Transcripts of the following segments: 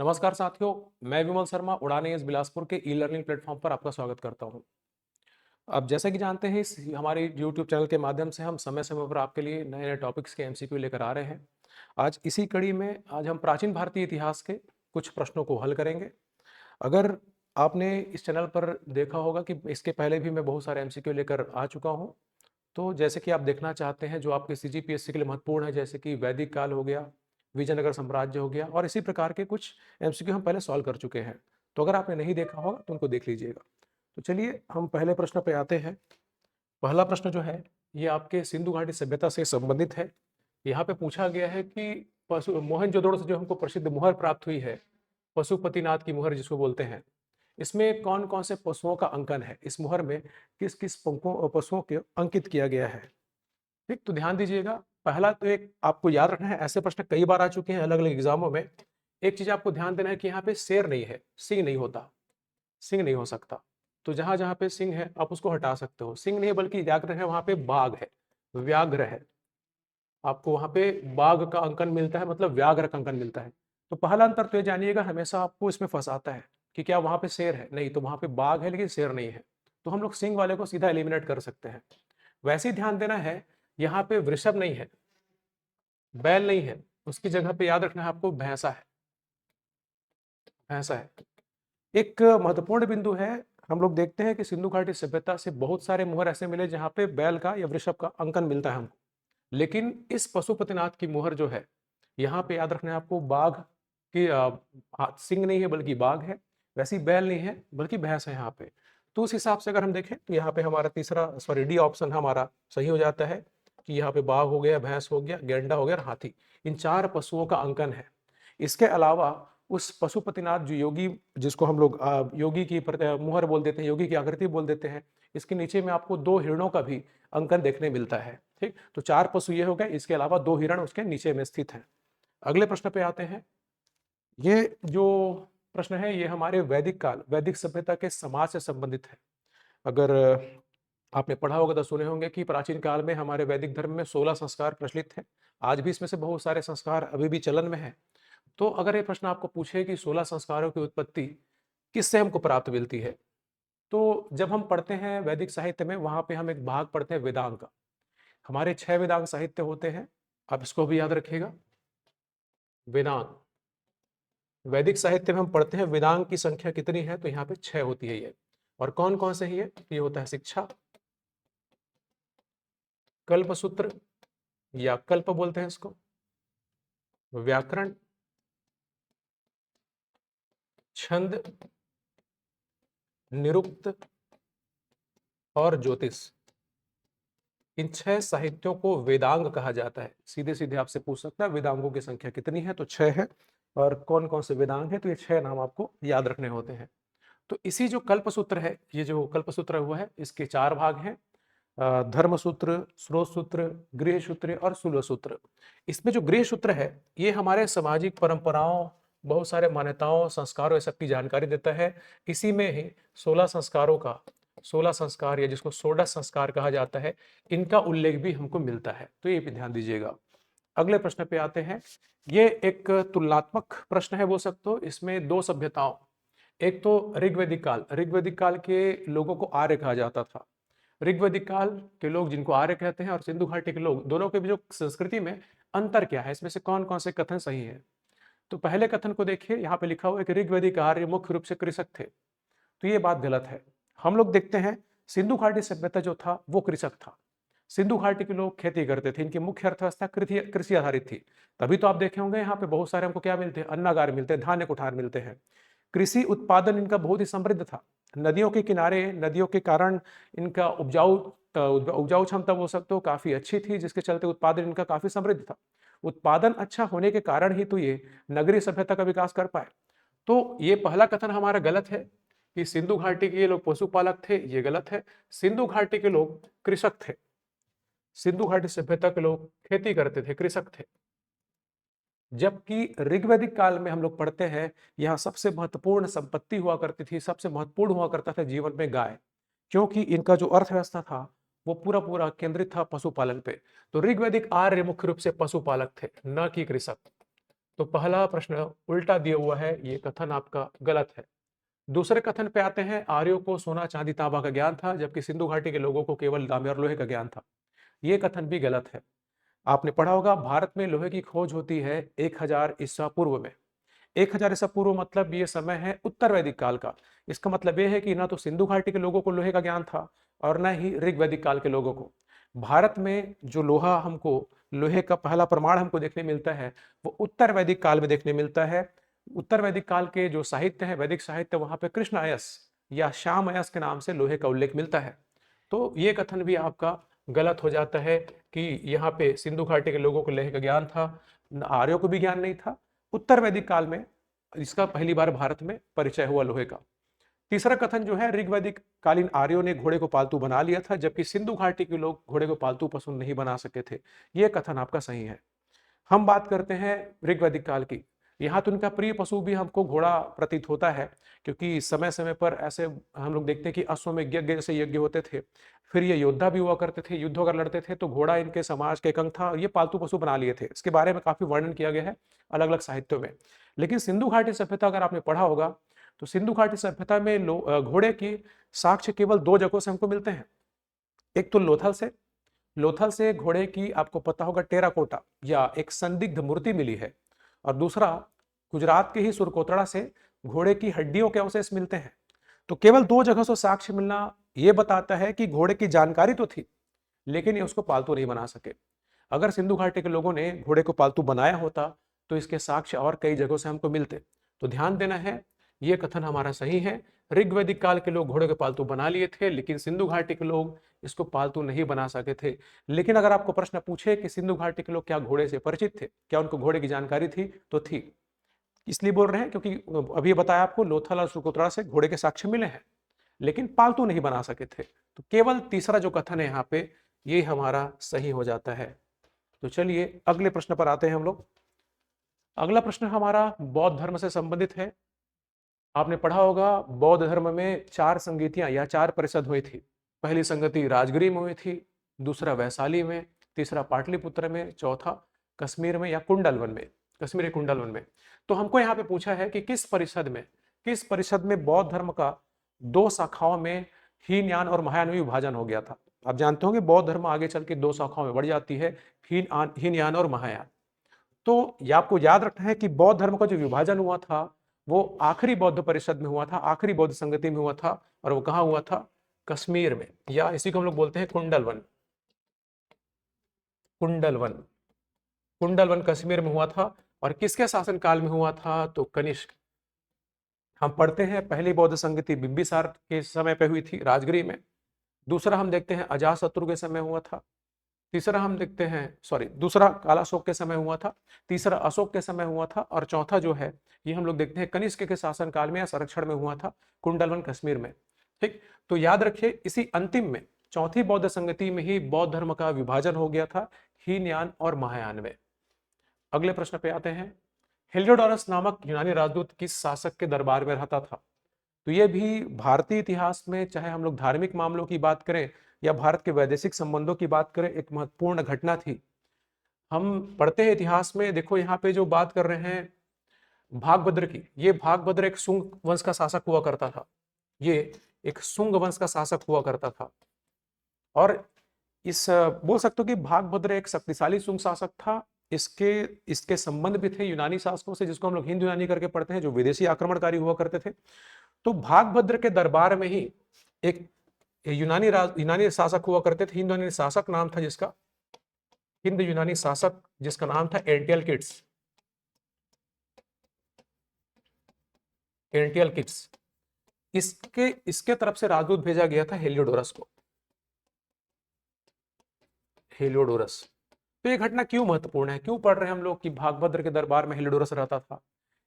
नमस्कार साथियों, मैं विमल शर्मा उड़ान एस बिलासपुर के ई लर्निंग प्लेटफॉर्म पर आपका स्वागत करता हूं। अब जैसा कि जानते हैं इस हमारे यूट्यूब चैनल के माध्यम से हम समय समय पर आपके लिए नए नए टॉपिक्स के एमसीक्यू लेकर आ रहे हैं। आज इसी कड़ी में आज हम प्राचीन भारतीय इतिहास के कुछ प्रश्नों को हल करेंगे। अगर आपने इस चैनल पर देखा होगा कि इसके पहले भी मैं बहुत सारे एमसीक्यू लेकर आ चुका हूँ। तो जैसे कि आप देखना चाहते हैं जो आपके सीजीपीएससी के लिए महत्वपूर्ण है, जैसे कि वैदिक काल हो गया, विजयनगर साम्राज्य हो गया, और इसी प्रकार के कुछ एमसीक्यू हम पहले सॉल्व कर चुके हैं। तो अगर आपने नहीं देखा होगा तो उनको देख लीजिएगा। तो चलिए हम पहले प्रश्न पे आते हैं। पहला प्रश्न जो है ये आपके सिंधु घाटी सभ्यता से संबंधित है। यहाँ पे पूछा गया है कि पशु मोहनजोदड़ो से जो हमको प्रसिद्ध मुहर प्राप्त हुई है, पशुपतिनाथ की मुहर जिसको बोलते हैं, इसमें कौन कौन से पशुओं का अंकन है, इस मुहर में किस किस पशुओं के अंकित किया गया है। ठीक, तो ध्यान दीजिएगा। पहला तो एक आपको याद रखना है, ऐसे प्रश्न कई बार आ चुके हैं अलग अलग एग्जामों में। एक चीज आपको ध्यान देना है कि यहाँ पे शेर नहीं है, सिंह नहीं होता, सिंह नहीं हो सकता। तो जहां जहां पे सिंह है आप उसको हटा सकते हो। सिंह नहीं बल्कि व्याघ्र है, वहां पे बाघ है, व्याघ्र है। आपको वहां पे बाघ का अंकन मिलता है, मतलब व्याघ्र का अंकन मिलता है। तो पहला अंतर तो ये जानिएगा, हमेशा आपको इसमें फंसाता है कि क्या वहां पे शेर है, नहीं, तो वहां पे बाघ है लेकिन शेर नहीं है। तो हम लोग सिंह वाले को सीधा एलिमिनेट कर सकते हैं। वैसे ही ध्यान देना है, यहाँ पे वृषभ नहीं है, बैल नहीं है, उसकी जगह पे याद रखना है आपको भैंसा है, भैंसा है। एक महत्वपूर्ण बिंदु है, हम लोग देखते हैं कि सिंधु घाटी सभ्यता से बहुत सारे मुहर ऐसे मिले जहां पे बैल का या वृषभ का अंकन मिलता है हमको, लेकिन इस पशुपतिनाथ की मुहर जो है, यहाँ पे याद रखना है आपको बाघ की सिंह नहीं है बल्कि बाघ है। वैसी बैल नहीं है बल्कि भैंस है यहाँ पे। तो उस हिसाब से अगर हम देखें तो यहाँ पे हमारा तीसरा सॉरी डी ऑप्शन हमारा सही हो जाता है कि यहाँ पे बाघ हो गया, भैंस हो गया, गेंडा हो गया और हाथी, इन चार पशुओं का अंकन है। इसके अलावा उस पशुपतिनाथ जो योगी, जिसको हम लोग योगी की मुहर बोल देते हैं, योगी की आकृति बोल देते हैं, इसके नीचे में आपको दो हिरणों का भी अंकन देखने मिलता है। ठीक, तो चार पशु ये हो गए, इसके अलावा दो हिरण उसके नीचे में स्थित हैं। अगले प्रश्न पे आते हैं। ये जो प्रश्न है ये हमारे वैदिक काल, वैदिक सभ्यता के समाज से संबंधित है। अगर आपने पढ़ा होगा तो सुने होंगे कि प्राचीन काल में हमारे वैदिक धर्म में 16 संस्कार प्रचलित थे। आज भी इसमें से बहुत सारे संस्कार अभी भी चलन में है। तो अगर ये प्रश्न आपको पूछे कि 16 संस्कारों की उत्पत्ति किससे हमको प्राप्त मिलती है, तो जब हम पढ़ते हैं वैदिक साहित्य में, वहां पे हम एक भाग पढ़ते हैं वेदांग का। हमारे 6 वेदांग साहित्य होते हैं, आप इसको भी याद रखिएगा। वेदांग, वैदिक साहित्य में हम पढ़ते हैं वेदांग की संख्या कितनी है, तो यहाँ पे 6 होती है ये। और कौन कौन से है ये होता है शिक्षा, कल्पसूत्र या कल्प बोलते हैं इसको, व्याकरण, छंद, निरुक्त और ज्योतिष। इन 6 साहित्यों को वेदांग कहा जाता है। सीधे सीधे आपसे पूछ सकता है वेदांगों की संख्या कितनी है, तो 6 है। और कौन कौन से वेदांग है, तो ये 6 नाम आपको याद रखने होते हैं। तो इसी जो कल्पसूत्र है, ये जो कल्पसूत्र हुआ है, इसके 4 भाग हैं, धर्म सूत्र, स्रोत सूत्र, गृह सूत्र और शूल सूत्र। इसमें जो गृह सूत्र है ये हमारे सामाजिक परंपराओं, बहुत सारे मान्यताओं, संस्कारों, ये सब की जानकारी देता है। इसी में ही 16 संस्कारों का, 16 संस्कार या जिसको 16 संस्कार कहा जाता है, इनका उल्लेख भी हमको मिलता है। तो ये भी ध्यान दीजिएगा। अगले प्रश्न पे आते हैं। ये एक तुलनात्मक प्रश्न है बोल सकते हो। इसमें दो सभ्यताओं, एक तो ऋग्वैदिक काल, ऋग्वैदिक काल के लोगों को आर्य कहा जाता था। ऋग्वैदिक काल के लोग जिनको आर्य कहते हैं और सिंधु घाटी के लोग, दोनों के भी जो संस्कृति में अंतर क्या है, इसमें से कौन कौन से कथन सही है। तो पहले कथन को देखिए, यहाँ पे लिखा हुआ है कि ऋग्वैदिक आर्य मुख्य रूप से कृषक थे। तो ये बात गलत है। हम लोग देखते हैं सिंधु घाटी सभ्यता जो था वो कृषक था। सिंधु घाटी के लोग खेती करते थे, इनकी मुख्य अर्थव्यवस्था कृषि आधारित थी। तभी तो आप देखे होंगे यहाँ पे बहुत सारे हमको क्या मिलते हैं, अन्नागार मिलते हैं, धान्य कुठार मिलते हैं। कृषि उत्पादन इनका बहुत ही समृद्ध था। नदियों के किनारे, नदियों के कारण इनका उपजाऊ क्षमता बोल सकते हो काफी अच्छी थी, जिसके चलते उत्पादन इनका काफी समृद्ध था। उत्पादन अच्छा होने के कारण ही तो ये नगरीय सभ्यता का विकास कर पाए। तो ये पहला कथन हमारा गलत है कि सिंधु घाटी के लोग पशुपालक थे, ये गलत है। सिंधु घाटी के लोग कृषक थे। सिंधु घाटी सभ्यता के लोग खेती करते थे, कृषक थे। जबकि ऋग्वैदिक काल में हम लोग पढ़ते हैं यहाँ सबसे महत्वपूर्ण संपत्ति हुआ करती थी, सबसे महत्वपूर्ण हुआ करता था जीवन में गाय, क्योंकि इनका जो अर्थव्यवस्था था वो पूरा पूरा केंद्रित था पशुपालन पे। तो ऋग्वैदिक आर्य मुख्य रूप से पशुपालक थे, न कि कृषक। तो पहला प्रश्न उल्टा दिया हुआ है, ये कथन आपका गलत है। दूसरे कथन पे आते हैं, आर्यों को सोना चांदी तांबा का ज्ञान था जबकि सिंधु घाटी के लोगों को केवल तांबे और लोहे का ज्ञान था। ये कथन भी गलत है। आपने पढ़ा होगा भारत में लोहे की खोज होती है 1000 ईसा पूर्व में। 1000 ईसा पूर्व मतलब ये समय है उत्तर वैदिक काल का। इसका मतलब ये है कि ना तो सिंधु घाटी के लोगों को लोहे का ज्ञान था और ना ही ऋग वैदिक काल के लोगों को। भारत में जो लोहा हमको लोहे का पहला प्रमाण हमको देखने मिलता है वो उत्तर वैदिक काल में देखने मिलता है। उत्तर वैदिक काल के जो साहित्य है, वैदिक साहित्य, वहां पे कृष्ण अयस या श्याम अयस के नाम से लोहे का उल्लेख मिलता है। तो ये कथन भी आपका गलत हो जाता है कि यहाँ पे सिंधु घाटी के लोगों को लोहे का ज्ञान था, आर्यों को भी ज्ञान नहीं था। उत्तर वैदिक काल में इसका पहली बार भारत में परिचय हुआ लोहे का। तीसरा कथन जो है, ऋग्वैदिक कालीन आर्यों ने घोड़े को पालतू बना लिया था जबकि सिंधु घाटी के लोग घोड़े को पालतू पशु नहीं बना सके थे। यह कथन आपका सही है। हम बात करते हैं ऋग्वैदिक काल की। यहाँ तो उनका प्रिय पशु भी हमको घोड़ा प्रतीत होता है, क्योंकि समय समय पर ऐसे हम लोग देखते हैं कि अश्वमेध यज्ञ जैसे यज्ञ होते थे, फिर ये योद्धा भी हुआ करते थे, युद्ध अगर लड़ते थे तो घोड़ा इनके समाज के एक अंग था और ये पालतू पशु बना लिए थे। इसके बारे में काफी वर्णन किया गया है अलग अलग साहित्यों में। लेकिन सिंधु घाटी सभ्यता अगर आपने पढ़ा होगा तो सिंधु घाटी सभ्यता में घोड़े की साक्ष्य केवल दो जगहों से हमको मिलते हैं। एक तो लोथल से घोड़े की आपको पता होगा टेराकोटा या एक संदिग्ध मूर्ति मिली है, और दूसरा गुजरात के ही सुरकोतड़ा से घोड़े की हड्डियों के अवशेष मिलते हैं। तो केवल दो जगह से साक्ष्य मिलना यह बताता है कि घोड़े की जानकारी तो थी लेकिन ये उसको पालतू नहीं बना सके। अगर सिंधु घाटी के लोगों ने घोड़े को पालतू बनाया होता तो इसके साक्ष्य और कई जगहों से हमको मिलते। तो ध्यान देना है, यह कथन हमारा सही है। ऋग्वैदिक काल के लोग घोड़े को पालतू बना लिए थे लेकिन सिंधु घाटी के लोग इसको पालतू नहीं बना सके थे। लेकिन अगर आपको प्रश्न पूछे कि सिंधु घाटी के लोग क्या घोड़े से परिचित थे, क्या उनको घोड़े की जानकारी थी, तो थी। इसलिए बोल रहे हैं क्योंकि अभी बताया आपको लोथल और सुकोत्रा से घोड़े के साक्ष्य मिले हैं लेकिन पालतू नहीं बना सके थे। तो केवल तीसरा जो कथन है यहाँ पे ये हमारा सही हो जाता है। तो चलिए अगले प्रश्न पर आते हैं हम लोग। अगला प्रश्न हमारा बौद्ध धर्म से संबंधित है। आपने पढ़ा होगा बौद्ध धर्म में 4 संगतियां या 4 परिषद हुई थी। पहली संगति राजगिरी में हुई थी, दूसरा वैशाली में, तीसरा पाटलिपुत्र में, चौथा कश्मीर में या कुंडलवन में, कश्मीरी कुंडलवन में। तो हमको यहाँ पे पूछा है कि किस परिषद में बौद्ध धर्म का 2 शाखाओं में हीनयान और महायान में विभाजन हो गया था। आप जानते होंगे बौद्ध धर्म आगे चल के 2 शाखाओं में बढ़ जाती है, हीनयान और महायान। तो ये आपको याद रखना है कि बौद्ध धर्म का जो विभाजन हुआ था वो आखिरी बौद्ध परिषद में हुआ था, आखिरी बौद्ध संगति में हुआ था, और वो कहाँ हुआ था? कश्मीर में, या इसी को हम लोग बोलते हैं कुंडलवन। कुंडलवन कुंडलवन कश्मीर में हुआ था। और किसके शासन काल में हुआ था? तो कनिष्क। हम पढ़ते हैं पहली बौद्ध संगति बिंबिसार के समय पे हुई थी राजगिरी में। दूसरा हम देखते हैं अजातशत्रु के समय हुआ था। तीसरा हम देखते हैं दूसरा कालाशोक के समय हुआ था, तीसरा अशोक के समय हुआ था, और चौथा जो है ये हम लोग देखते हैं कनिष्क के शासन काल में या संरक्षण में हुआ था, कुंडलवन कश्मीर में। ठीक, तो याद रखिए इसी अंतिम में चौथी बौद्ध संगति में ही बौद्ध धर्म का विभाजन हो गया था, हीनयान और महायान में। अगले प्रश्न पे आते हैं। हेलियोडोरस नामक यूनानी राजदूत किस शासक के दरबार में रहता था? तो ये भी भारतीय इतिहास में, चाहे हम लोग धार्मिक मामलों की बात करें या भारत के वैदेशिक संबंधों की बात करें, एक महत्वपूर्ण घटना थी। हम पढ़ते हैं इतिहास में, देखो यहाँ पे जो बात कर रहे हैं भागभद्र की, ये भागभद्र एक शुंग वंश का शासक हुआ करता था। ये एक शुंग वंश का शासक हुआ करता था, और इस बोल सकते हो कि भागभद्र एक शक्तिशाली शुंग शासक था। इसके संबंध भी थे यूनानी शासकों से, जिसको हम लोग हिंद यूनानी करके पढ़ते हैं, जो विदेशी आक्रमणकारी हुआ करते थे। तो भागभद्र के दरबार में ही एक यूनानी शासक हुआ करते थे। हिंद यूनानी शासक नाम था जिसका, हिंद यूनानी शासक जिसका नाम था एंटियलकिड्स। इसके तरफ से राजदूत भेजा गया था हेलियोडोरस को। हेलियोडोरस। तो ये घटना क्यों महत्वपूर्ण है, क्यों पढ़ रहे हैं हम लोग कि भागभद्र के दरबार में हेलियोडोरस रहता था?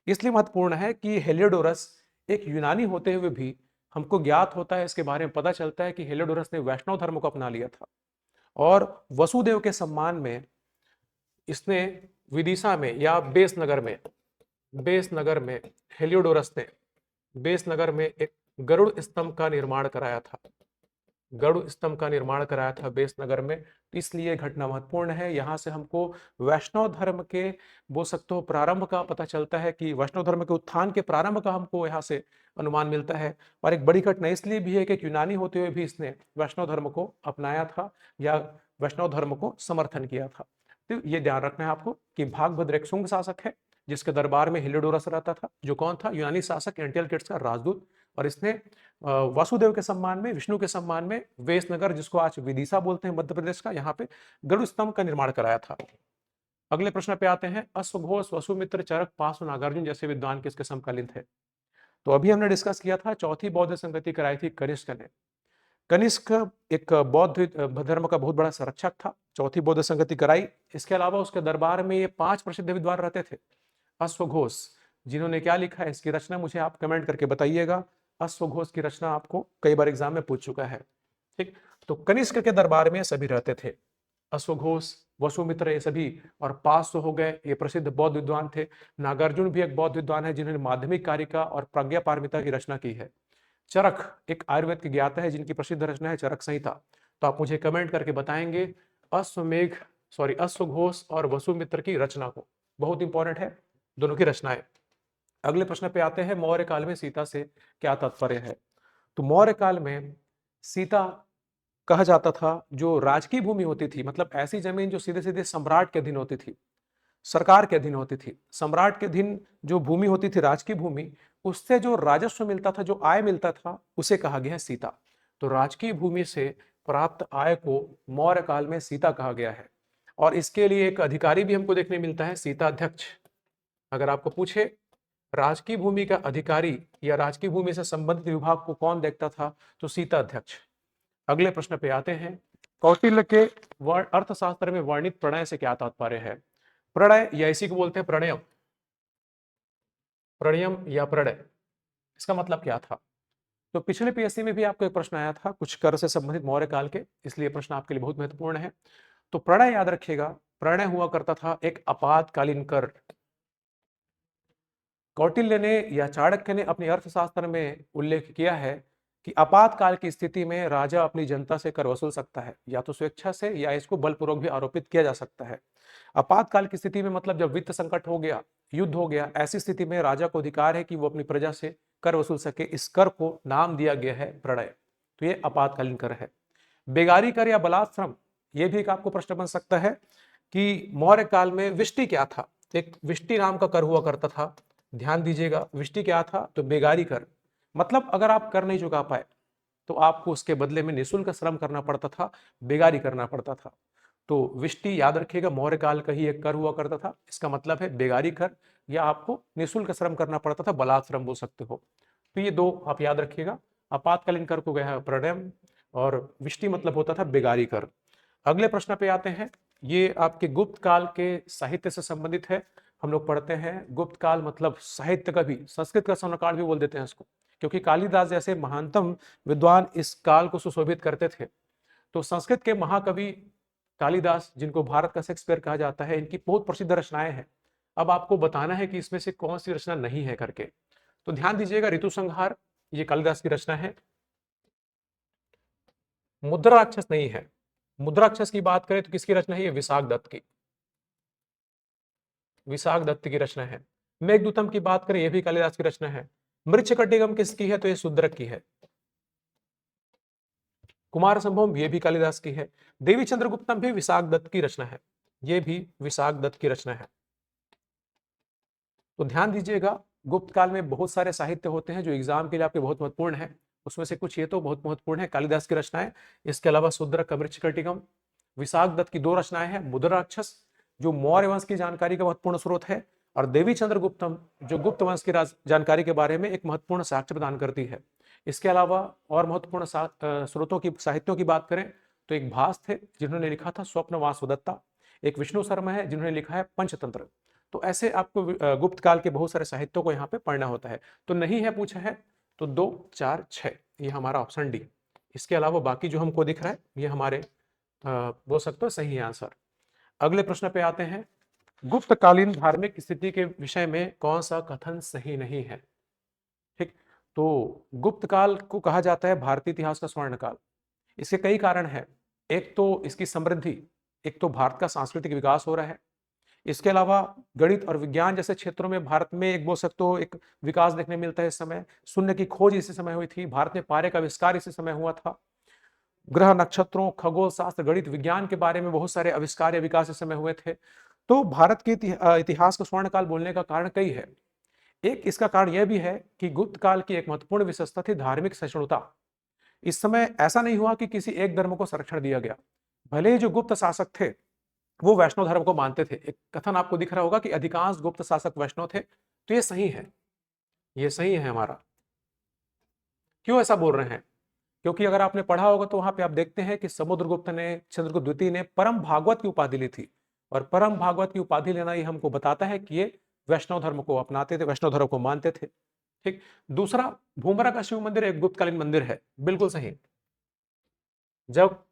इसलिए महत्वपूर्ण है कि हेलियोडोरस एक यूनानी होते हुए भी हमको ज्ञात होता है, इसके बारे में पता चलता है कि हेलियोडोरस ने वैष्णव धर्म को अपना लिया था, और वसुदेव के सम्मान में इसने विदिशा में या बेसनगर में हेलियोडोरस ने बेसनगर में एक गरुड़ स्तंभ का निर्माण कराया था। गरुड़ स्तंभ का निर्माण कराया था बेसनगर में। तो इसलिए घटना महत्वपूर्ण है। यहाँ से हमको वैष्णव धर्म के बोल सकते हो प्रारंभ का पता चलता है कि वैष्णव धर्म के उत्थान के प्रारंभ का हमको यहाँ से अनुमान मिलता है। और एक बड़ी घटना इसलिए भी है कि एक यूनानी होते हुए भी इसने वैष्णव धर्म को अपनाया था या वैष्णव धर्म को समर्थन किया था। तो ये ध्यान रखना है आपको कि भागभद्र एक शुंग शासक है जिसके दरबार में हिलियोडोरस रहता था, जो कौन था, यूनानी शासक एंटियोकस का राजदूत। और इसने वासुदेव के सम्मान में, विष्णु के सम्मान में वेसनगर, जिसको आज विदिशा बोलते हैं मध्य प्रदेश का, यहाँ पे गरुड़ स्तंभ का निर्माण कराया था। अगले प्रश्न पे आते हैं। अश्वघोष, वसुमित्र, चरक, पार्श्व, नागार्जुन जैसे विद्वान किसके समकालीन थे? तो अभी हमने डिस्कस किया था, चौथी बौद्ध संगति कराई थी कनिष्क ने। कनिष्क एक बौद्ध धर्म का बहुत बड़ा संरक्षक था, चौथी बौद्ध संगति कराई। इसके अलावा उसके दरबार में ये 5 प्रसिद्ध विद्वान रहते थे। अश्वघोष, जिन्होंने क्या लिखा है, इसकी रचना मुझे आप कमेंट करके बताइएगा। अश्वघोष की रचना आपको कई बार एग्जाम में पूछ चुका है। ठीक, तो कनिष्क के दरबार में सभी रहते थे। अश्वघोष, वसुमित्र, ये सभी, और पार्श्व हो गए, ये प्रसिद्ध बौद्ध विद्वान थे। नागार्जुन भी एक बौद्ध विद्वान है जिन्होंने माध्यमिक कारिका और प्रज्ञा पारमिता की रचना की है। चरक एक आयुर्वेद के ज्ञाता है जिनकी प्रसिद्ध रचना है चरक संहिता। तो आप मुझे कमेंट करके बताएंगे अश्वघोष और वसुमित्र की रचना को। बहुत इंपॉर्टेंट है दोनों की रचनाएं। अगले प्रश्न पे आते हैं। मौर्य काल में सीता से क्या तात्पर्य है? तो मौर्य काल में सीता कहा जाता था जो राजकीय भूमि होती थी, मतलब ऐसी जमीन जो सीधे सीधे सम्राट के अधीन होती थी, सरकार के अधीन होती थी। सम्राट के अधीन जो भूमि होती थी, राजकीय भूमि, उससे जो राजस्व मिलता था, जो आय मिलता था, उसे कहा गया है सीता। तो राजकीय भूमि से प्राप्त आय को मौर्य काल में सीता कहा गया है। और इसके लिए एक अधिकारी भी हमको देखने मिलता है, सीता अध्यक्ष। अगर आपको पूछे राजकीय भूमि का अधिकारी या राजकीय भूमि से संबंधित विभाग को कौन देखता था, तो सीता अध्यक्ष। अगले प्रश्न पे आते हैं। कौटिल्य के अर्थशास्त्र में वर्णित प्रणय से क्या तात्पर्य है? प्रणय या इसी को बोलते हैं प्रणयम, प्रणयम या प्रणय, इसका मतलब क्या था? तो पिछले पीएससी में भी आपको एक प्रश्न आया था कुछ कर से संबंधित मौर्य काल के, इसलिए प्रश्न आपके लिए बहुत महत्वपूर्ण है। तो प्रणय याद रखिएगा, प्रणय हुआ करता था एक आपातकालीन कर। कौटिल्य ने या चाणक्य ने अपने अर्थशास्त्र में उल्लेख किया है कि आपातकाल की स्थिति में राजा अपनी जनता से कर वसूल सकता है, या तो स्वेच्छा से या इसको बलपूर्वक भी आरोपित किया जा सकता है। आपातकाल की स्थिति में मतलब जब वित्त संकट हो गया, युद्ध हो गया, ऐसी स्थिति में राजा को अधिकार है कि वो अपनी प्रजा से कर वसूल सके। इस कर को नाम दिया गया है प्रणय। तो ये आपातकालीन कर है। बेगारी कर या बलात्श्रम, ये भी एक आपको प्रश्न बन सकता है कि मौर्य काल में विष्टि क्या था। एक विष्टि नाम का कर हुआ करता था, ध्यान दीजिएगा। विष्टि क्या था? तो बेगारी कर, मतलब अगर आप कर नहीं चुका पाए तो आपको उसके बदले में निःशुल्क श्रम करना पड़ता था, बेगारी करना पड़ता था। तो विष्टि याद रखिएगा, मौर्य काल का ही एक कर हुआ करता था। इसका मतलब है बेगारी कर, या आपको निःशुल्क श्रम करना पड़ता था, बलात् श्रम बोल सकते हो। तो ये दो आप याद रखिएगा। आपातकालीन कर को गया है प्रणयम, और विष्टि मतलब होता था बेगारी कर। अगले प्रश्न पे आते हैं। ये आपके गुप्त काल के साहित्य से संबंधित है। हम लोग पढ़ते हैं गुप्त काल मतलब साहित्य का भी, संस्कृत का स्वर्णकाल भी बोल देते हैं इसको, क्योंकि कालिदास जैसे महानतम विद्वान इस काल को सुशोभित करते थे। तो संस्कृत के महाकवि कालिदास, जिनको भारत का शेक्सपियर कहा जाता है, इनकी बहुत प्रसिद्ध रचनाएं हैं। अब आपको बताना है कि इसमें से कौन सी रचना नहीं है करके। तो ध्यान दीजिएगा, ऋतु संहार ये कालिदास की रचना है। मुद्राक्षस नहीं है। मुद्राक्षस की बात करें तो किसकी रचना है? ये विशाख दत्त की, विशाख दत्त की रचना है। मेघदूतम की बात करें, यह भी कालिदास की रचना है। मृच्छकटिकम किसकी है? तो ये शूद्रक की है। कुमार संभवम ये भी कालिदास की है। देवी चंद्रगुप्तम भी विशाख दत्त की रचना है, ये भी विशाख दत्त की रचना है। तो ध्यान दीजिएगा, गुप्त काल में बहुत सारे साहित्य होते हैं जो एग्जाम के लिए आपके बहुत महत्वपूर्ण है। उसमें से कुछ ये तो बहुत महत्वपूर्ण है, कालिदास की रचनाएं। इसके अलावा शूद्रक, मृच्छकटिकम, विशाख दत्त की 2 रचनाएं हैं। मुद्राक्षस जो मौर्य वंश की जानकारी का महत्वपूर्ण स्रोत है, और देवी चंद्रगुप्तम जो गुप्त वंश की जानकारी के बारे में एक महत्वपूर्ण साक्ष्य प्रदान करती है। इसके अलावा और महत्वपूर्ण स्रोतों की, साहित्यों की बात करें तो एक भास थे जिन्होंने लिखा था स्वप्न वासवदत्ता, एक विष्णु शर्मा है जिन्होंने लिखा है पंचतंत्र। तो ऐसे आपको गुप्त काल के बहुत सारे साहित्यों को यहाँ पे पढ़ना होता है। तो नहीं है पूछा है तो 2, 4, 6 ये हमारा ऑप्शन डी। इसके अलावा बाकी जो हमको दिख रहा है ये हमारे बोल सकते हो सही आंसर। अगले प्रश्न पे आते हैं। गुप्तकालीन धार्मिक स्थिति के विषय में कौन सा कथन सही नहीं है? ठीक, तो गुप्त काल को कहा जाता है भारतीय इतिहास का स्वर्ण काल। इसके कई कारण हैं। एक तो इसकी समृद्धि, एक तो भारत का सांस्कृतिक विकास हो रहा है। इसके अलावा गणित और विज्ञान जैसे क्षेत्रों में भारत में एक बोल सकते हो एक विकास देखने मिलता है इस समय। शून्य की खोज इसी समय हुई थी, भारत में पारे का आविष्कार इसी समय हुआ था। ग्रह नक्षत्रों, खगोल शास्त्र, गणित विज्ञान के बारे में बहुत सारे आविष्कार या विकास इस समय हुए थे। तो भारत के इतिहास का स्वर्ण काल बोलने का कारण कई है। एक इसका कारण यह भी है कि गुप्त काल की एक महत्वपूर्ण विशेषता थी धार्मिक सहिष्णुता। इस समय ऐसा नहीं हुआ कि किसी एक धर्म को संरक्षण दिया गया। भले ही जो गुप्त शासक थे वो वैष्णव धर्म को मानते थे। एक कथन आपको दिख रहा होगा कि अधिकांश गुप्त शासक वैष्णव थे, तो ये सही है, ये सही है हमारा। क्यों ऐसा बोल रहे हैं? क्योंकि अगर आपने पढ़ा होगा तो वहां पे आप देखते हैं कि समुद्रगुप्त ने, चंद्रगुप्त द्वितीय ने परम भागवत की उपाधि ली थी, और परम भागवत की उपाधि लेना ये हमको बताता है कि ये वैष्णव धर्म को अपनाते थे, वैष्णव धर्म को मानते थे। ठीक। दूसरा, भूमरा का शिव मंदिर एक गुप्तकालीन मंदिर है, बिल्कुल सही। जब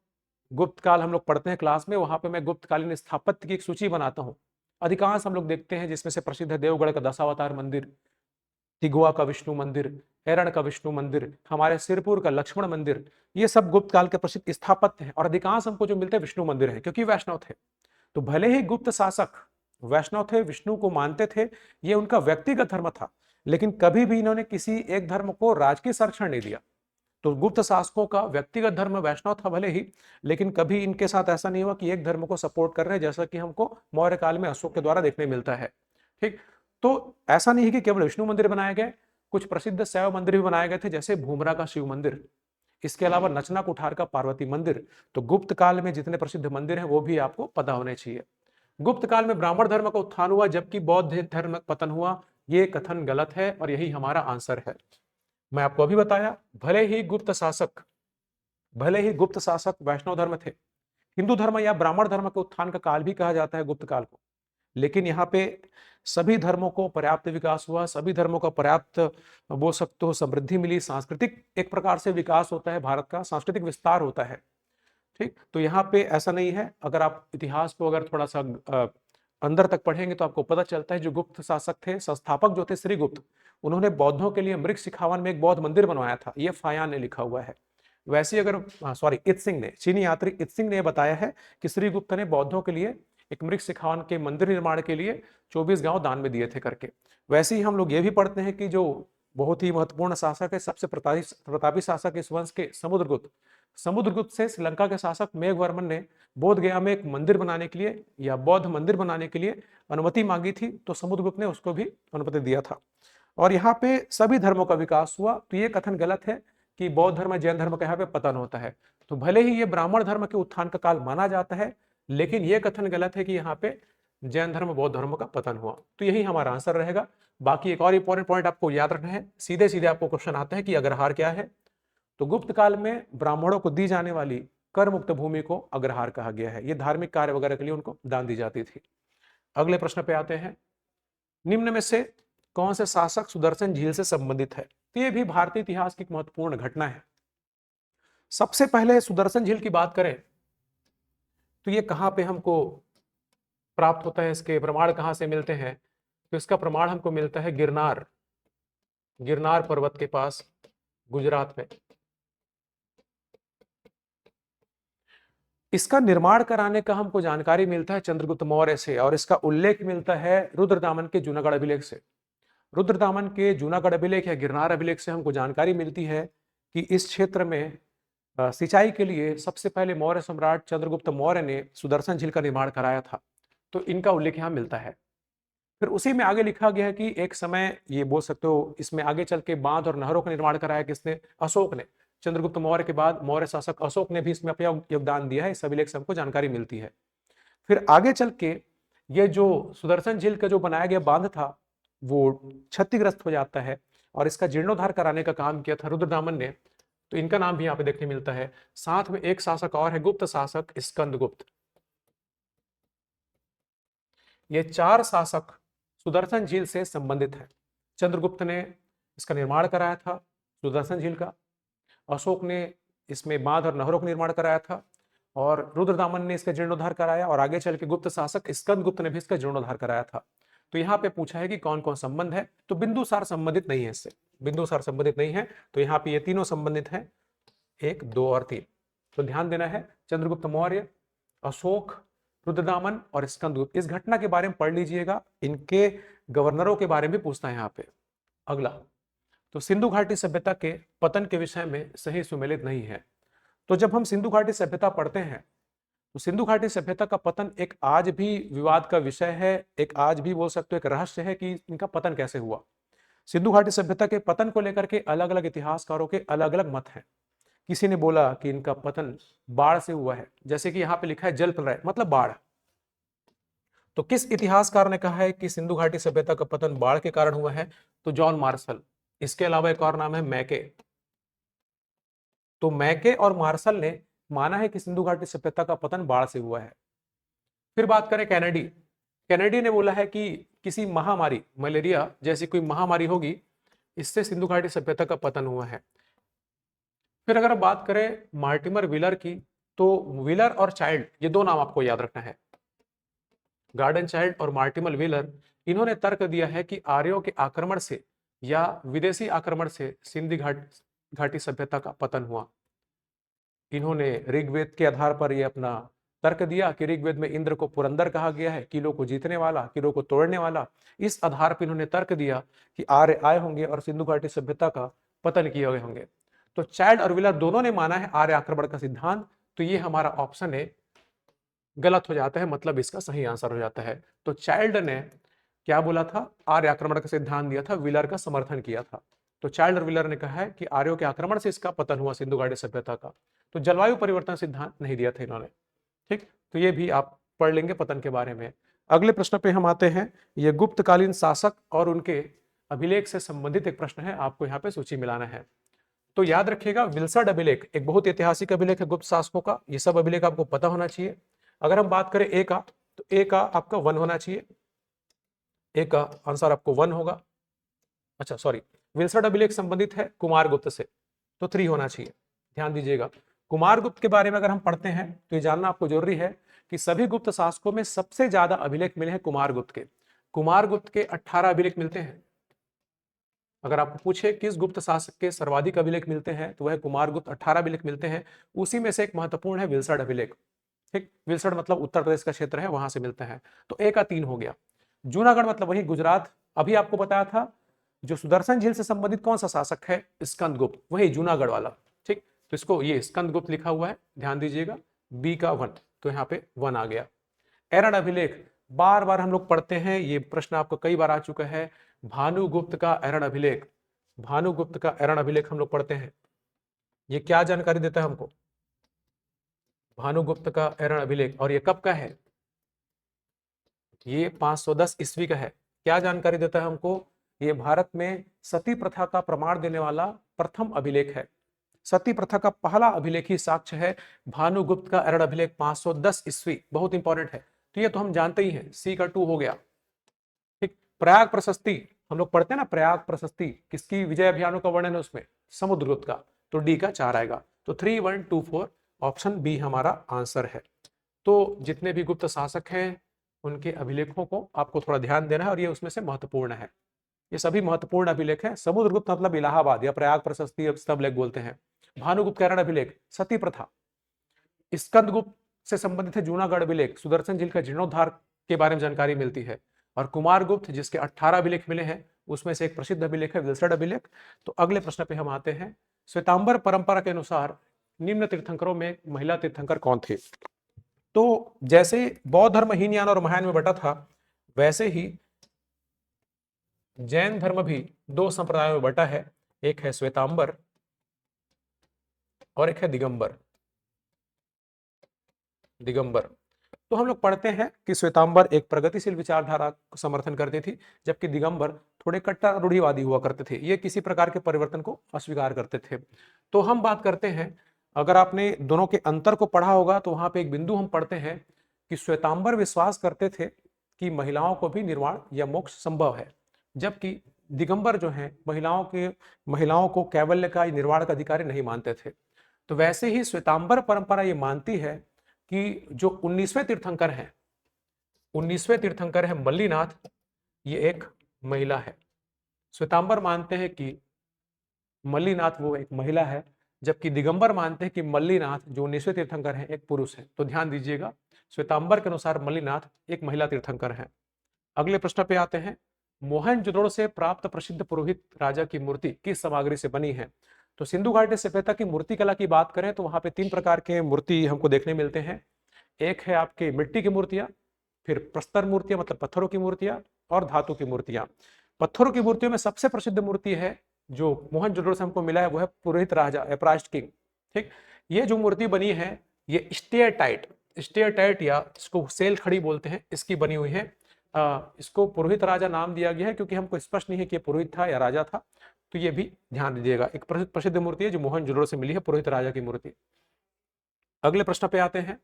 गुप्त काल हम लोग पढ़ते हैं क्लास में, वहां पे मैं गुप्तकालीन स्थापत्य की एक सूची बनाता हूं। अधिकांश हम लोग देखते हैं, जिसमें से प्रसिद्ध है देवगढ़ का दशावतार मंदिर, तिगुआ का विष्णु मंदिर, एरण का विष्णु मंदिर, हमारे सिरपुर का लक्ष्मण मंदिर। ये सब गुप्त काल के प्रसिद्ध स्थापत्य हैं, और अधिकांश हमको जो मिलते हैं विष्णु मंदिर है, क्योंकि वैष्णव थे। तो भले ही गुप्त शासक वैष्णव थे, विष्णु को मानते थे, ये उनका व्यक्तिगत धर्म था, लेकिन कभी भी इन्होंने किसी एक धर्म को राजकीय संरक्षण नहीं दिया। तो गुप्त शासकों का व्यक्तिगत धर्म वैष्णव था भले ही, लेकिन कभी इनके साथ ऐसा नहीं हुआ कि एक धर्म को सपोर्ट कर रहे हैं, जैसा कि हमको मौर्य काल में अशोक के द्वारा देखने मिलता है। ठीक। तो ऐसा नहीं है कि केवल विष्णु मंदिर बनाए गए, कुछ प्रसिद्ध शैव मंदिर भी बनाए गए थे, जैसे भूमरा का शिव मंदिर, इसके अलावा नचना कुठार का पार्वती मंदिर। तो गुप्त काल में जितने प्रसिद्ध मंदिर हैं वो भी आपको पता होने चाहिए। गुप्त काल में ब्राह्मण धर्म का उत्थान हुआ, जबकि बौद्ध धर्म पतन हुआ, ये कथन गलत है और यही हमारा आंसर है। मैं आपको अभी बताया, भले ही गुप्त शासक वैष्णव धर्म थे, हिंदू धर्म या ब्राह्मण धर्म के उत्थान का काल भी कहा जाता है गुप्त काल को, लेकिन यहाँ पे सभी धर्मों को पर्याप्त विकास हुआ, सभी धर्मों का पर्याप्त बोल सकते हो समृद्धि मिली, सांस्कृतिक एक प्रकार से विकास होता है, भारत का सांस्कृतिक विस्तार होता है। ठीक। तो यहाँ पे ऐसा नहीं है। अगर आप इतिहास को अगर थोड़ा सा अंदर तक पढ़ेंगे तो आपको पता चलता है जो गुप्त शासक थे, संस्थापक जो थे श्रीगुप्त, उन्होंने बौद्धों के लिए मृग सिखावन में एक बौद्ध मंदिर बनवाया था, ये फायान ने लिखा हुआ है। वैसे ही अगर सॉरी इत्सिंग ने, चीनी यात्री इत्सिंग ने बताया है कि श्रीगुप्त ने बौद्धों के लिए एक मृग सिखावन के मंदिर निर्माण के लिए 24 गांव दान में दिए थे करके। वैसे ही हम लोग ये भी पढ़ते हैं कि जो बहुत ही महत्वपूर्ण शासक है, सबसे प्रतापी शासक इस वंश के समुद्रगुप्त से श्रीलंका के शासक मेघवर्मन ने बोध गया में एक मंदिर बनाने के लिए या बौद्ध मंदिर बनाने के लिए अनुमति मांगी थी, तो समुद्रगुप्त ने उसको भी अनुमति दिया था, और यहाँ पे सभी धर्मों का विकास हुआ। तो ये कथन गलत है कि बौद्ध धर्म जैन धर्म का यहाँ पे पतन होता है। तो भले ही ये ब्राह्मण धर्म के उत्थान का काल माना जाता है, लेकिन ये कथन गलत है कि यहाँ पे जैन धर्म बौद्ध धर्म का पतन हुआ। तो यही हमारा आंसर रहेगा। बाकी एक और इंपॉर्टेंट पॉइंट आपको याद रखना है, सीधे सीधे आपको क्वेश्चन आता है कि अग्रहार क्या है। तो गुप्त काल में ब्राह्मणों को दी जाने वाली कर मुक्त भूमि को अग्रहार कहा गया है, ये धार्मिक कार्य वगैरह के लिए उनको दान दी जाती थी। अगले प्रश्न पे आते हैं, निम्न में से कौन से शासक सुदर्शन झील से संबंधित है? तो ये भी भारतीय इतिहास की एक महत्वपूर्ण घटना है। सबसे पहले सुदर्शन झील की बात करें तो ये कहां पे हमको प्राप्त होता है, इसके प्रमाण कहां से मिलते हैं? तो इसका प्रमाण हमको मिलता है गिरनार पर्वत के पास गुजरात में। इसका निर्माण कराने का हमको जानकारी मिलता है चंद्रगुप्त मौर्य से, और इसका उल्लेख मिलता है रुद्रदामन के जूनागढ़ अभिलेख से। रुद्रदामन के जूनागढ़ अभिलेख या गिरनार अभिलेख से हमको जानकारी मिलती है कि इस क्षेत्र में सिंचाई के लिए सबसे पहले मौर्य सम्राट चंद्रगुप्त मौर्य ने सुदर्शन झील का निर्माण कराया था। तो इनका उल्लेख यहाँ मिलता है। फिर उसी में आगे लिखा गया है कि एक समय ये बोल सकते हो इसमें आगे चल के बांध और नहरों का निर्माण कराया किसने? अशोक ने। चंद्रगुप्त मौर्य के बाद मौर्य शासक अशोक ने भी इसमें अपना योगदान दिया है, इस अभिलेख से हमको जानकारी मिलती है। फिर आगे चल के ये जो सुदर्शन झील का जो बनाया गया बांध था वो क्षतिग्रस्त हो जाता है, और इसका जीर्णोद्धार कराने का काम किया था रुद्रदामन ने। तो इनका नाम भी यहाँ पे देखने मिलता है। साथ में एक शासक और है, गुप्त शासक स्कंदगुप्त। ये चार शासक सुदर्शन झील से संबंधित है। चंद्रगुप्त ने इसका निर्माण कराया था सुदर्शन झील का, अशोक ने इसमें बांध और नहरों का निर्माण कराया था, और रुद्रदामन ने इसका जीर्णोद्धार कराया, और आगे चल के गुप्त शासक स्कंदगुप्त ने भी इसका जीर्णोद्धार कराया था। तो यहाँ पे पूछा है कि कौन कौन संबंध है, तो बिंदुसार संबंधित नहीं है इससे, बिंदुसार संबंधित नहीं है। तो यहाँ पे ये तीनों संबंधित हैं, 1, 2 और 3। तो ध्यान देना है, चंद्रगुप्त मौर्य, अशोक, रुद्रदामन और स्कंदगुप्त। इस घटना के बारे में पढ़ लीजिएगा, इनके गवर्नरों के बारे में पूछता है यहाँ पे। अगला, तो सिंधु घाटी सभ्यता के पतन के विषय में सही सुमेलित नहीं है। तो जब हम सिंधु घाटी सभ्यता पढ़ते हैं तो सिंधु घाटी सभ्यता का पतन एक आज भी विवाद का विषय है, एक आज भी बोल सकते हो एक रहस्य है कि इनका पतन कैसे हुआ। सिंधु घाटी सभ्यता के पतन को लेकर के अलग अलग इतिहासकारों के अलग अलग मत हैं। किसी ने बोला कि इनका पतन बाढ़ से हुआ है, जैसे कि यहाँ पे लिखा है जल प्रलय मतलब बाढ़। तो किस इतिहासकार ने कहा है कि सिंधु घाटी सभ्यता का पतन बाढ़ के कारण हुआ है? तो जॉन मार्शल। इसके अलावा एक और नाम है मैके। तो मैके और मार्शल ने माना है कि सिंधु घाटी सभ्यता का पतन बाढ़ से हुआ है। फिर बात करें कैनेडी। कैनेडी ने बोला है कि किसी महामारी, मलेरिया जैसी कोई महामारी होगी, इससे सिंधु घाटी सभ्यता का पतन हुआ है। फिर अगर बात करें मार्टिमर व्हीलर की, तो व्हीलर और चाइल्ड ये दो नाम आपको याद रखना है, गार्डन चाइल्ड और मार्टिमर व्हीलर। इन्होंने तर्क दिया है कि आर्यों के आक्रमण से या विदेशी आक्रमण से सिंधु घाटी सभ्यता का पतन हुआ। इन्होंने ऋग्वेद के आधार पर यह अपना तर्क दिया कि ऋग्वेद में इंद्र को पुरंदर कहा गया है, किलों को जीतने वाला, किलों को तोड़ने वाला। इस आधार पर इन्होंने तर्क दिया कि आर्य आए होंगे और सिंधु घाटी सभ्यता का पतन किए हुए होंगे। तो चाइल्ड और व्हीलर दोनों ने माना है आर्य आक्रमण का सिद्धांत। तो ये हमारा ऑप्शन है गलत हो जाता है, मतलब इसका सही आंसर हो जाता है। तो चाइल्ड ने क्या बोला था? आर्य आक्रमण का सिद्धांत दिया था, व्हीलर का समर्थन किया था। तो चाइल्ड और व्हीलर ने कहा है कि आर्यों के आक्रमण से इसका पतन हुआ सिंधु घाटी सभ्यता का। तो जलवायु परिवर्तन सिद्धांत नहीं दिया था इन्होंने। ठीक, तो ये भी आप पढ़ लेंगे पतन के बारे में। अगले प्रश्न पे हम आते हैं। ये गुप्तकालीन शासक और उनके अभिलेख से संबंधित एक प्रश्न है, आपको यहाँ पे सूची मिलाना है। तो याद रखिएगा, विल्सड अभिलेख एक बहुत ऐतिहासिक अभिलेख है गुप्त शासकों का। ये सब अभिलेख आपको पता होना चाहिए। अगर हम बात करें ए का, तो ए का आपका 1 होना चाहिए। ए का आंसर आपको 1 होगा। अच्छा सॉरी, विल्सड अभिलेख संबंधित है कुमार गुप्त से, तो 3 होना चाहिए। ध्यान दीजिएगा, कुमार गुप्त के बारे में अगर हम पढ़ते हैं तो ये जानना आपको जरूरी है कि सभी गुप्त शासकों में सबसे ज्यादा अभिलेख मिले हैं कुमार गुप्त के। कुमार गुप्त के 18 अभिलेख मिलते हैं। अगर आपको पूछे किस गुप्त शासक के सर्वाधिक अभिलेख मिलते हैं, तो वह कुमार गुप्त 18 अभिलेख मिलते हैं। उसी में से एक महत्वपूर्ण है विल्सड अभिलेख। ठीक, विल्सड मतलब उत्तर प्रदेश का क्षेत्र है, वहां से मिलते हैं। तो ए का 3 हो गया। जूनागढ़ मतलब वही गुजरात, अभी आपको बताया था। जो सुदर्शन झील से संबंधित कौन सा शासक है? स्कंदगुप्त, वही जूनागढ़ वाला। ठीक, तो इसको ये स्कंदगुप्त लिखा हुआ है, ध्यान दीजिएगा। बी का 1, तो यहाँ पे 1 आ गया। एरन अभिलेख बार बार हम लोग पढ़ते हैं, ये प्रश्न आपको कई बार आ चुका है। भानुगुप्त का एरन अभिलेख, भानुगुप्त का एरन अभिलेख हम लोग पढ़ते हैं। ये क्या जानकारी देता है हमको? भानुगुप्त का एरन अभिलेख, और ये कब का है? ये 510 ईस्वी का है। क्या जानकारी देता है हमको? ये भारत में सती प्रथा का प्रमाण देने वाला प्रथम अभिलेख है। सती प्रथा का पहला अभिलेखी साक्ष्य है भानुगुप्त का एरन अभिलेख 510 ईस्वी, बहुत इंपॉर्टेंट है। तो ये तो हम जानते ही हैं, सी का 2 हो गया। ठीक, प्रयाग प्रशस्ति हम लोग पढ़ते हैं ना, प्रयाग प्रशस्ति किसकी विजय अभियानों का वर्णन है उसमें? समुद्रगुप्त का, तो डी का 4 आएगा। तो 3, 1, 2, 4 ऑप्शन बी हमारा आंसर है। तो जितने भी गुप्त शासक हैं उनके अभिलेखों को आपको थोड़ा ध्यान देना है, और ये उसमें से महत्वपूर्ण है। ये सभी महत्वपूर्ण अभिलेख हैं। समुद्रगुप्त मतलब इलाहाबाद या प्रयाग प्रशस्ति सब लेख बोलते हैं। भानुगुप्त का एरन अभिलेख सती प्रथा। स्कंदगुप्त से संबंधित है जूनागढ़ अभिलेख, सुदर्शन झील का जीर्णोद्धार के बारे में जानकारी मिलती है। और कुमार गुप्त जिसके 18 अभिलेख मिले हैं, उसमें से एक प्रसिद्ध अभिलेख है विल्सड अभिलेख। तो अगले प्रश्न पे हम आते हैं। श्वेतांबर परंपरा के अनुसार निम्न तीर्थंकरों में महिला तीर्थंकर कौन थे? तो जैसे बौद्ध धर्म हीनयान और महायान में बटा था, वैसे ही जैन धर्म भी 2 संप्रदायों में बटा है। एक है श्वेतांबर और एक है दिगंबर। दिगंबर, तो हम लोग पढ़ते हैं कि श्वेतांबर एक प्रगतिशील विचारधारा को समर्थन करती थी, जबकि दिगंबर थोड़े कट्टर रूढ़िवादी हुआ करते थे। ये किसी प्रकार के परिवर्तन को अस्वीकार करते थे। तो हम बात करते हैं, अगर आपने दोनों के अंतर को पढ़ा होगा तो वहां पे एक बिंदु हम पढ़ते हैं कि श्वेतांबर विश्वास करते थे कि महिलाओं को भी निर्वाण या मोक्ष संभव है, जबकि दिगंबर जो है महिलाओं को कैवल्य का निर्वाण का अधिकारी नहीं मानते थे। तो वैसे ही श्वेतांबर परंपरा ये मानती है कि जो 19वें तीर्थंकर हैं, 19वें तीर्थंकर है मल्लीनाथ, ये एक महिला है। श्वेतांबर मानते हैं कि मल्लीनाथ वो एक महिला है, जबकि दिगंबर मानते हैं कि मल्लीनाथ जो 19वें तीर्थंकर हैं एक पुरुष है। तो ध्यान दीजिएगा, श्वेतांबर के अनुसार मल्लीनाथ एक महिला तीर्थंकर है। अगले प्रश्न पे आते हैं, मोहनजोदड़ो से प्राप्त प्रसिद्ध पुरोहित राजा की मूर्ति किस सामग्री से बनी है? तो सिंधु घाटी सभ्यता की मूर्ति कला की बात करें तो वहां पे 3 प्रकार के मूर्ति हमको देखने मिलते हैं। एक है आपके मिट्टी की मूर्तियां, फिर प्रस्तर मूर्तियां मतलब पत्थरों की मूर्तियां, और धातु की मूर्तियां। पत्थरों की मूर्तियों में सबसे प्रसिद्ध मूर्ति है जो मोहनजोदड़ो से हमको मिला है, वो है पुरोहित राजा एपरास्ट किंग। ठीक, ये जो मूर्ति बनी है ये स्टेयर टाइट या इसको सेल खड़ी बोलते हैं, इसकी बनी हुई है। इसको पुरोहित राजा नाम दिया गया है क्योंकि हमको स्पष्ट नहीं है कि ये पुरोहित था या राजा था। तो ये भी ध्यान दीजिएगा, एक प्रसिद्ध मूर्ति है जो मोहनजोदड़ो से मिली है, पुरोहित राजा की मूर्ति। अगले प्रश्न पे आते हैं,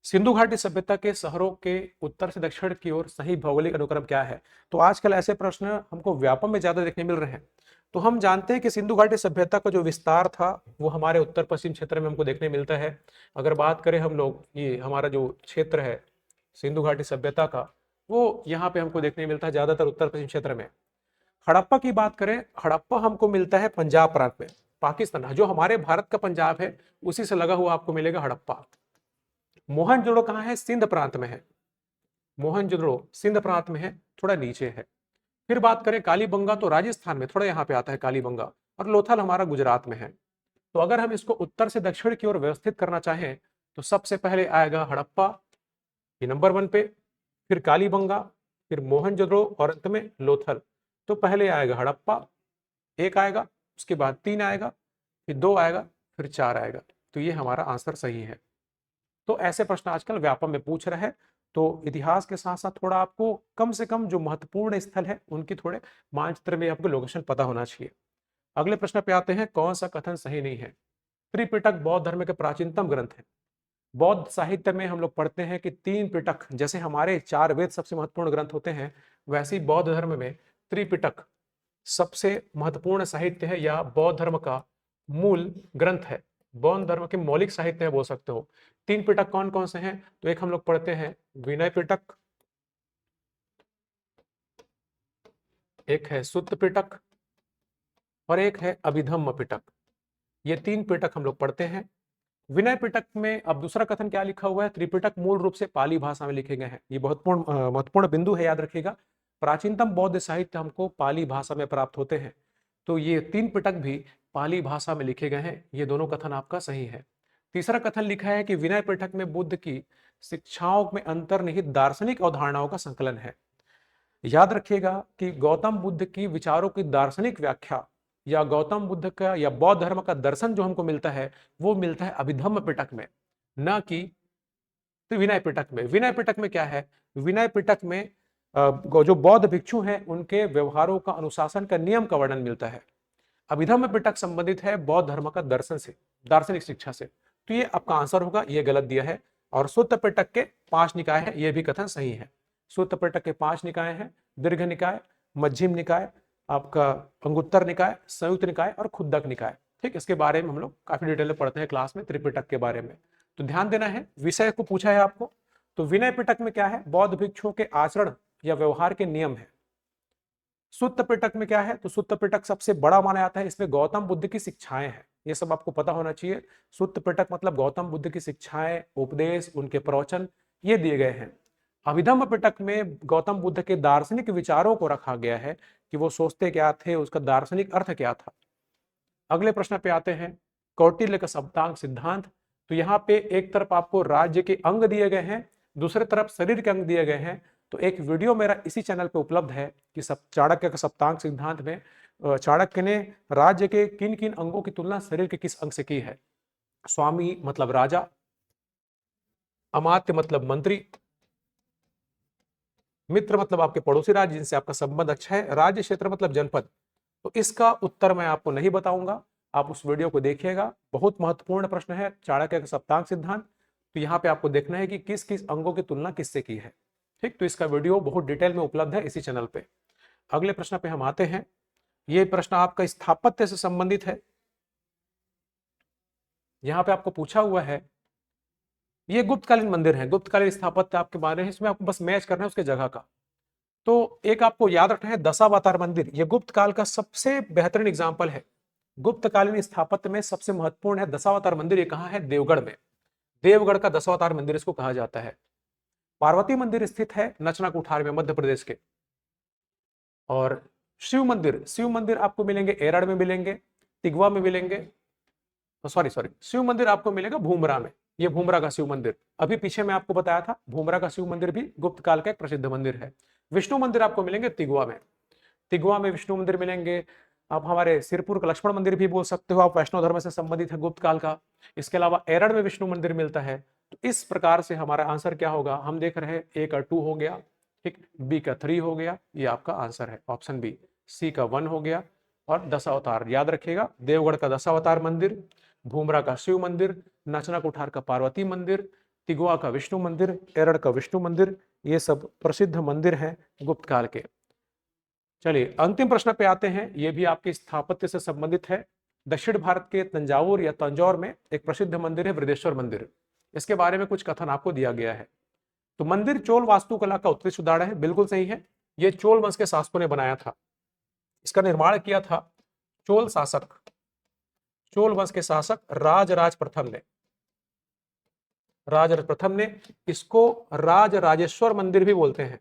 सिंधु घाटी सभ्यता के शहरों के उत्तर से दक्षिण की ओर सही भौगोलिक अनुक्रम क्या है? तो आजकल ऐसे प्रश्न हमको व्यापम में ज्यादा देखने मिल रहे हैं। तो हम जानते हैं कि सिंधु घाटी सभ्यता का जो विस्तार था वो हमारे उत्तर पश्चिम क्षेत्र में हमको देखने मिलता है। अगर बात करें हम लोग, ये हमारा जो क्षेत्र है सिंधु घाटी सभ्यता का, वो यहाँ पे हमको देखने मिलता है ज्यादातर उत्तर पश्चिम क्षेत्र में। हड़प्पा की बात करें, हड़प्पा हमको मिलता है पंजाब प्रांत में, पाकिस्तान जो हमारे भारत का पंजाब है उसी से लगा हुआ आपको मिलेगा हड़प्पा। मोहनजोदड़ो कहाँ है? सिंध प्रांत में है। मोहनजोदड़ो सिंध प्रांत में है, थोड़ा नीचे है। फिर बात करें कालीबंगा तो राजस्थान में थोड़ा यहाँ पे आता है कालीबंगा, और लोथल हमारा गुजरात में है। तो अगर हम इसको उत्तर से दक्षिण की ओर व्यवस्थित करना चाहें तो सबसे पहले आएगा हड़प्पा, ये नंबर 1 पे, फिर कालीबंगा, फिर मोहनजोदड़ो और अंत में लोथल। तो पहले आएगा हड़प्पा, 1 आएगा, उसके बाद 3 आएगा, फिर 2 आएगा, फिर 4 आएगा। तो ये हमारा आंसर सही है। तो ऐसे प्रश्न आजकल व्यापम में पूछ रहे हैं। तो इतिहास के साथ साथ थोड़ा आपको कम से कम जो महत्वपूर्ण स्थल है उनकी थोड़े मानचित्र में आपको लोकेशन पता होना चाहिए। अगले प्रश्न पे आते हैं, कौन सा कथन सही नहीं है? त्रिपिटक बौद्ध धर्म के प्राचीनतम ग्रंथ है। बौद्ध साहित्य में हम लोग पढ़ते हैं कि 3 पिटक, जैसे हमारे 4 वेद सबसे महत्वपूर्ण ग्रंथ होते हैं, वैसे ही बौद्ध धर्म में त्रिपिटक सबसे महत्वपूर्ण साहित्य है या बौद्ध धर्म का मूल ग्रंथ है, बौद्ध धर्म के मौलिक साहित्य है बोल सकते हो। 3 पिटक कौन कौन से हैं? तो एक हम लोग पढ़ते हैं विनय पिटक, एक है सुत्त पिटक, और एक है अभिधम्म पिटक। ये 3 पिटक हम लोग पढ़ते हैं। विनय पिटक में अब दूसरा कथन क्या लिखा हुआ है? त्रिपिटक मूल रूप से पाली भाषा में लिखे गए हैं। ये बहुत महत्वपूर्ण बिंदु है, याद रखिएगा। प्राचीनतम बौद्ध साहित्य हमको पाली भाषा में प्राप्त होते हैं। तो ये 3 पिटक भी पाली भाषा में लिखे गए हैं। ये दोनों कथन आपका सही है। तीसरा कथन लिखा है कि विनय पिटक में बुद्ध की शिक्षाओं में अंतर्निहित दार्शनिक अवधारणाओं का संकलन है। याद रखिएगा कि गौतम बुद्ध की विचारों की दार्शनिक व्याख्या या गौतम बुद्ध का या बौद्ध धर्म का दर्शन जो हमको मिलता है वो मिलता है अभिधम्म पिटक में, न कि विनय पिटक में। विनय पिटक में क्या है? विनय पिटक में जो बौद्ध भिक्षु हैं उनके व्यवहारों का, अनुशासन का, नियम का वर्णन मिलता है। अभिधम्म पिटक संबंधित है बौद्ध धर्म का दर्शन से, दार्शनिक शिक्षा से। तो ये आपका आंसर होगा, ये गलत दिया है। और सुत्त पिटक के 5 निकाय है, ये भी कथन सही है। सुत्त पिटक के 5 निकाय हैं, दीर्घ निकाय, मध्यम निकाय, आपका अंगुत्तर निकाय, संयुक्त निकाय और खुद्दक निकाय। ठीक, इसके बारे में हम लोग काफी डिटेल में पढ़ते हैं क्लास में त्रिपिटक के बारे में। तो ध्यान देना है, विषय को पूछा है आपको। तो विनय पिटक में क्या है? बौद्ध भिक्षुओं के आचरण या व्यवहार के नियम है। सुत्त पिटक में क्या है? तो सुत्त पिटक सबसे बड़ा माना जाता है, इसमें गौतम बुद्ध की शिक्षाएं हैं। ये सब आपको पता होना चाहिए। सुत्त पिटक मतलब गौतम बुद्ध की शिक्षाएं, उपदेश, उनके प्रवचन ये दिए गए हैं। अभिधम्म पिटक में गौतम बुद्ध के दार्शनिक विचारों को रखा गया है कि वो सोचते क्या थे, उसका दार्शनिक अर्थ क्या था। अगले प्रश्न पे आते हैं, कौटिल्य का सप्तांग सिद्धांत। तो यहाँ पे एक तरफ आपको राज्य के अंग दिए गए हैं, दूसरी तरफ शरीर के अंग दिए गए हैं। तो एक वीडियो मेरा इसी चैनल पे उपलब्ध है कि चाणक्य का सप्तांग सिद्धांत में चाणक्य ने राज्य के किन किन अंगों की तुलना शरीर के किस अंग से की है। स्वामी मतलब राजा, अमात्य मतलब मंत्री, मित्र मतलब आपके पड़ोसी राज्य जिनसे आपका संबंध अच्छा है, राज्य क्षेत्र मतलब जनपद। तो इसका उत्तर मैं आपको नहीं बताऊंगा, आप उस वीडियो को देखिएगा। बहुत महत्वपूर्ण प्रश्न है चाणक्य का सप्तांग सिद्धांत। तो यहाँ पे आपको देखना है कि किस किस अंगों की तुलना किससे की है। ठीक, तो इसका वीडियो बहुत डिटेल में उपलब्ध है इसी चैनल पे। अगले प्रश्न पे हम आते हैं। ये प्रश्न आपका स्थापत्य से संबंधित है। यहाँ पे आपको पूछा हुआ है, ये गुप्तकालीन मंदिर है, गुप्तकालीन स्थापत्य आपके बारे में, इसमें आपको बस मैच करना है उसके जगह का। तो एक आपको याद रखना है, दशावतार मंदिर, ये गुप्त काल का सबसे बेहतरीन एग्जाम्पल है। गुप्तकालीन स्थापत्य में सबसे महत्वपूर्ण है दशावतार मंदिर। ये कहाँ है? देवगढ़ में। देवगढ़ का दशावतार मंदिर इसको कहा जाता है। पार्वती मंदिर स्थित है नचना कुठार में, मध्य प्रदेश के। और शिव मंदिर आपको मिलेंगे एरड़ में मिलेंगे, तिगवा में मिलेंगे। सॉरी शिव मंदिर आपको मिलेगा भूमरा में। ये भूमरा का शिव मंदिर, अभी पीछे मैं आपको बताया था, भूमरा का शिव मंदिर भी गुप्त काल का एक प्रसिद्ध मंदिर है। विष्णु मंदिर आपको मिलेंगे तिगवा में। तिगवा में विष्णु मंदिर मिलेंगे। आप हमारे सिरपुर का लक्ष्मण मंदिर भी बोल सकते हो, आप वैष्णव धर्म से संबंधित है गुप्त काल का। इसके अलावा एरड़ में विष्णु मंदिर मिलता है। तो इस प्रकार से हमारा आंसर क्या होगा? हम देख रहे हैं ए का 2 हो गया, ठीक, बी का 3 हो गया, ये आपका आंसर है ऑप्शन बी। सी का 1 हो गया। और दशावतार याद रखिएगा, देवगढ़ का दशावतार मंदिर, भूमरा का शिव मंदिर, नचना कुठार का पार्वती मंदिर, तिगवा का विष्णु मंदिर, एरड़ का विष्णु मंदिर, ये सब प्रसिद्ध मंदिर हैं गुप्त काल के। चलिए अंतिम प्रश्न पे आते हैं, ये भी आपके स्थापत्य से संबंधित है। दक्षिण भारत के तंजावुर या तंजौर में एक प्रसिद्ध मंदिर है वृद्धेश्वर मंदिर। इसके बारे में कुछ कथन आपको दिया गया है। तो मंदिर चोल वास्तुकला का उत्कृष्ट उदाहरण है, बिल्कुल सही है। यह चोल वंश के शासकों ने बनाया था। इसका निर्माण किया था चोल वंश के शासक राजराज प्रथम ने। इसको राजराजेश्वर मंदिर भी बोलते हैं,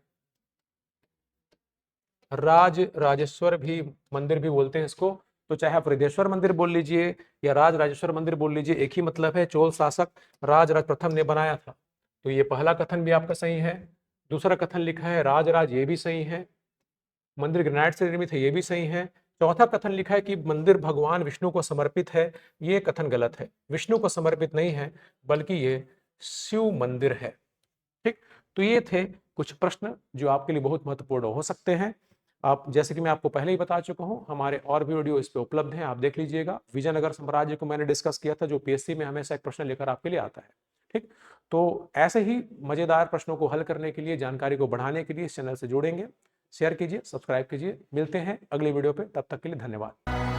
राजराजेश्वर भी मंदिर भी बोलते हैं इसको। तो चाहे आप वृद्धेश्वर मंदिर बोल लीजिए या राजराजेश्वर मंदिर बोल लीजिए, एक ही मतलब है, चोल शासक राजराज प्रथम ने बनाया था। तो ये पहला कथन भी आपका सही है। दूसरा कथन लिखा है राजराज, ये भी सही है। मंदिर ग्रेनाइट से निर्मित है, ये भी सही है। चौथा कथन लिखा है कि मंदिर भगवान विष्णु को समर्पित है, ये कथन गलत है। विष्णु को समर्पित नहीं है, बल्कि ये शिव मंदिर है। ठीक, तो ये थे कुछ प्रश्न जो आपके लिए बहुत महत्वपूर्ण हो सकते हैं। आप जैसे कि मैं आपको पहले ही बता चुका हूं, हमारे और भी वीडियो इस पे उपलब्ध हैं, आप देख लीजिएगा। विजयनगर साम्राज्य को मैंने डिस्कस किया था, जो पीएससी में हमेशा एक प्रश्न लेकर आपके लिए आता है। ठीक, तो ऐसे ही मजेदार प्रश्नों को हल करने के लिए, जानकारी को बढ़ाने के लिए इस चैनल से जुड़ेंगे। शेयर कीजिए, सब्सक्राइब कीजिए। मिलते हैं अगली वीडियो पे, तब तक के लिए धन्यवाद।